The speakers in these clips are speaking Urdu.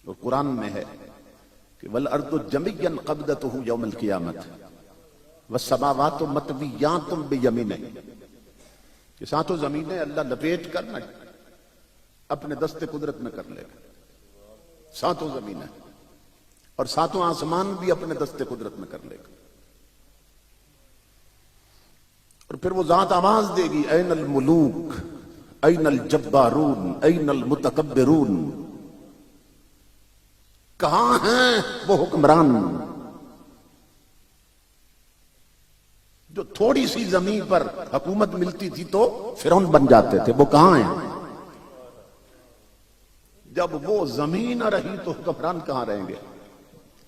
اور قرآن میں ہے کہ وَالْأَرْضُ جَمِيًّا قَبْضَتُهُ يَوْمَ الْقِيَامَةِ وَالسَّمَاوَاتُ مَطْوِيَّاتٌ بِيَمِينِهِ کہ ساتوں زمینیں اللہ لپیٹ کر نہ اپنے دست قدرت میں کر لے گا، ساتوں زمینیں اور ساتوں آسمان بھی اپنے دست قدرت میں کر لے گا۔ اور پھر وہ ذات آواز دے گی این الملوک این الجبارون این المتکبرون، کہاں ہیں وہ حکمران جو تھوڑی سی زمین پر حکومت ملتی تھی تو فرعون بن جاتے تھے، وہ کہاں ہیں؟ جب وہ زمین نہ رہی تو حکمران کہاں رہیں گے؟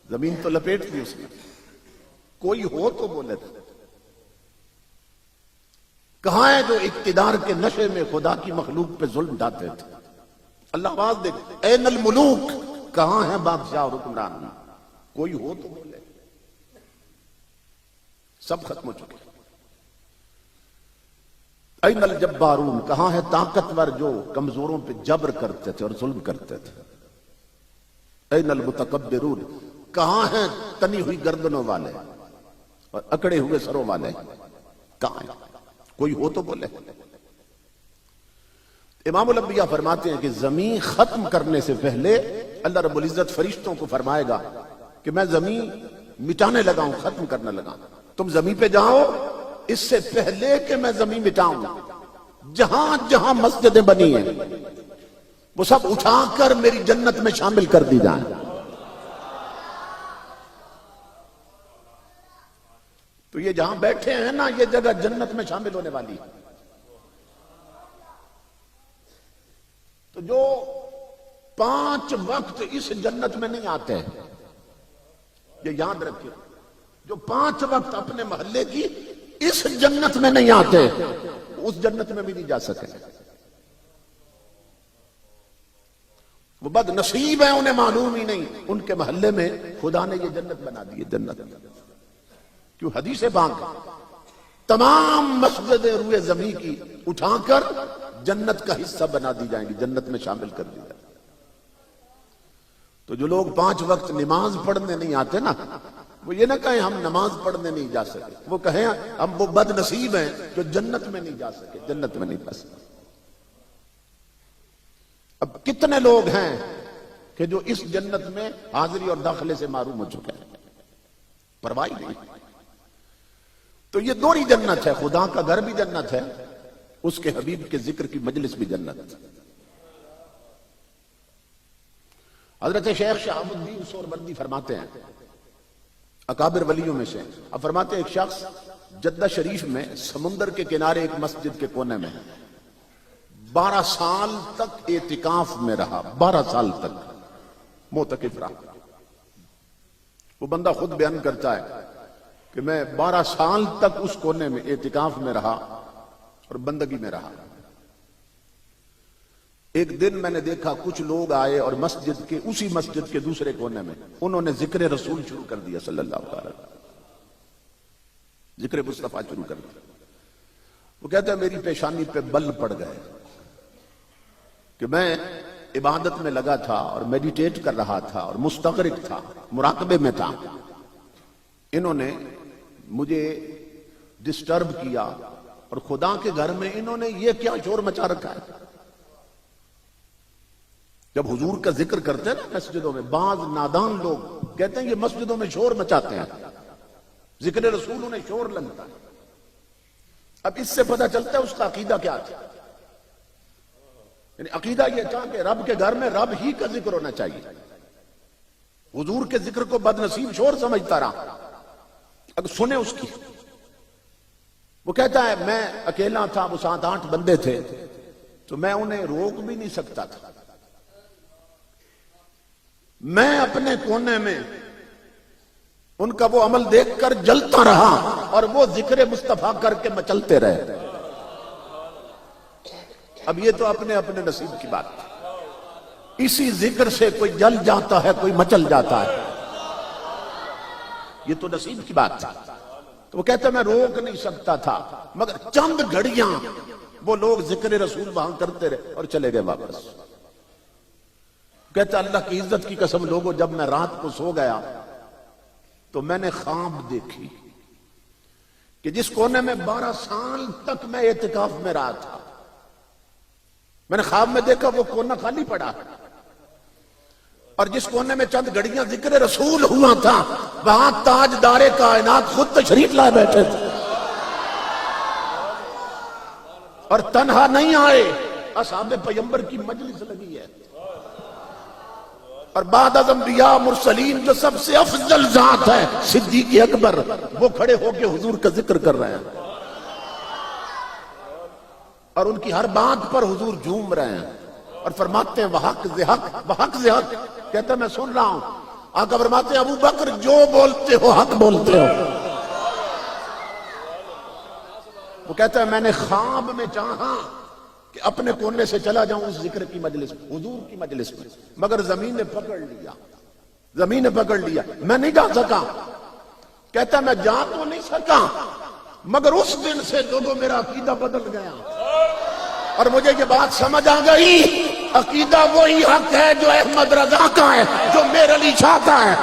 زمین تو لپیٹ دی اس نے، کوئی ہو تو بولے تھے۔ کہاں ہے جو اقتدار کے نشے میں خدا کی مخلوق پہ ظلم ڈھاتے تھے؟ اللہ آواز دے این الملوک، کہاں ہیں بادشاہ اور حکمران؟ کوئی ہو تو بولے، سب ختم ہو چکے۔ این الجبارون، کہاں ہے طاقتور جو کمزوروں پہ جبر کرتے تھے اور ظلم کرتے تھے؟ این المتکبرون، کہاں ہیں تنی ہوئی گردنوں والے اور اکڑے ہوئے سروں والے؟ کہاں ہیں؟ کوئی ہو تو بولے۔ امام الانبیاء فرماتے ہیں کہ زمین ختم کرنے سے پہلے اللہ رب العزت فرشتوں کو فرمائے گا کہ میں زمین مٹانے لگا ہوں، ختم کرنے لگا ہوں، تم زمین پہ جاؤ اس سے پہلے کہ میں زمین مٹاؤں، جہاں جہاں مسجدیں بنی ہیں وہ سب اٹھا کر میری جنت میں شامل کر دی جائیں۔ تو یہ جہاں بیٹھے ہیں نا، یہ جگہ جنت میں شامل ہونے والی ہے۔ تو جو 5 وقت اس جنت میں نہیں آتے، یہ یاد رکھیں، جو 5 وقت اپنے محلے کی اس جنت میں نہیں آتے، اس جنت میں بھی نہیں جا سکے۔ وہ بد نصیب ہیں، انہیں معلوم ہی نہیں، ان کے محلے میں خدا نے یہ جنت بنا دی ہے۔ جنت کیوں؟ حدیث پاک تمام مسجدیں روئے زمین کی اٹھا کر جنت کا حصہ بنا دی جائیں گی، جنت میں شامل کر دی جائیں گی۔ تو جو لوگ 5 وقت نماز پڑھنے نہیں آتے نا، وہ یہ نہ کہیں ہم نماز پڑھنے نہیں جا سکے، وہ کہیں ہم وہ بد نصیب ہیں جو جنت میں نہیں جا سکے، جنت میں نہیں جا سکے۔ اب کتنے لوگ ہیں کہ جو اس جنت میں حاضری اور داخلے سے محروم ہو چکے ہیں، پرواہ نہیں۔ تو یہ دوہری جنت ہے، خدا کا گھر بھی جنت ہے، اس کے حبیب کے ذکر کی مجلس بھی جنت ہے۔ حضرت شیخ شہاب الدین سہروردی فرماتے ہیں، اکابر ولیوں میں سے، اب فرماتے ہیں ایک شخص جدہ شریف میں سمندر کے کنارے ایک مسجد کے کونے میں 12 سال تک اعتکاف میں رہا، 12 سال تک معتکف رہا۔ وہ بندہ خود بیان کرتا ہے کہ میں 12 سال تک اس کونے میں اعتکاف میں رہا اور بندگی میں رہا۔ ایک دن میں نے دیکھا کچھ لوگ آئے اور اسی مسجد کے دوسرے کونے میں انہوں نے ذکر رسول شروع کر دیا صلی اللہ علیہ وسلم، ذکر مصطفیٰ شروع کر دیا۔ وہ کہتے ہیں میری پیشانی پہ بل پڑ گئے کہ میں عبادت میں لگا تھا اور میڈیٹیٹ کر رہا تھا اور مستغرق تھا، مراقبے میں تھا، انہوں نے مجھے ڈسٹرب کیا، اور خدا کے گھر میں انہوں نے یہ کیا شور مچا رکھا ہے۔ جب حضور کا ذکر کرتے ہیں نا مسجدوں میں، بعض نادان لوگ کہتے ہیں یہ مسجدوں میں شور مچاتے ہیں، ذکر رسول انہیں شور لگتا ہے۔ اب اس سے پتہ چلتا ہے اس کا عقیدہ کیا تھا، یعنی عقیدہ یہ تھا کہ رب کے گھر میں رب ہی کا ذکر ہونا چاہیے، حضور کے ذکر کو بد نصیب شور سمجھتا رہا۔ اگر سنے اس کی، وہ کہتا ہے میں اکیلا تھا، وہ 7-8 بندے تھے، تو میں انہیں روک بھی نہیں سکتا تھا، میں اپنے کونے میں ان کا وہ عمل دیکھ کر جلتا رہا اور وہ ذکر مصطفیٰ کر کے مچلتے رہے۔ اب یہ تو اپنے اپنے نصیب کی بات ہے، اسی ذکر سے کوئی جل جاتا ہے، کوئی مچل جاتا ہے، یہ تو نصیب کی بات ہے۔ تو وہ کہتا ہے میں روک نہیں سکتا تھا، مگر چند گھڑیاں وہ لوگ ذکر رسول وہاں کرتے رہے اور چلے گئے واپس۔ کہتا اللہ کی عزت کی قسم لوگوں، جب میں رات کو سو گیا تو میں نے خواب دیکھی کہ جس کونے میں 12 سال تک میں اعتکاف میں رہا تھا، میں نے خواب میں دیکھا وہ کونا خالی پڑا، اور جس کونے میں چند گھڑیاں ذکر رسول ہوا تھا وہاں تاجدار کائنات خود تشریف لائے بیٹھے تھے، اور تنہا نہیں آئے، اصحاب پیغمبر کی مجلس لگی ہے، اور بعد از انبیاء مرسلین جو سب سے افضل ذات ہے صدیق اکبر، وہ کھڑے ہو کے حضور کا ذکر کر رہے ہیں، اور ان کی ہر بات پر حضور جھوم رہے ہیں اور فرماتے ہیں وحق زحق وحق زحق، کہتا ہے میں سن رہا ہوں، آقا فرماتے ہیں ابو بکر جو بولتے ہو حق بولتے ہو۔ وہ کہتا ہے میں نے خواب میں چاہا کہ اپنے کونے سے چلا جاؤں اس ذکر کی مجلس میں، حضور کی مجلس میں، مگر زمین نے پکڑ لیا، زمین نے پکڑ لیا، میں نہیں جا سکا۔ کہتا ہے میں جا تو نہیں سکا مگر اس دن سے لوگوں میرا عقیدہ بدل گیا، اور مجھے یہ بات سمجھ آ گئی عقیدہ وہی حق ہے جو احمد رضا کا ہے، جو میرے علی شاہ کا ہے۔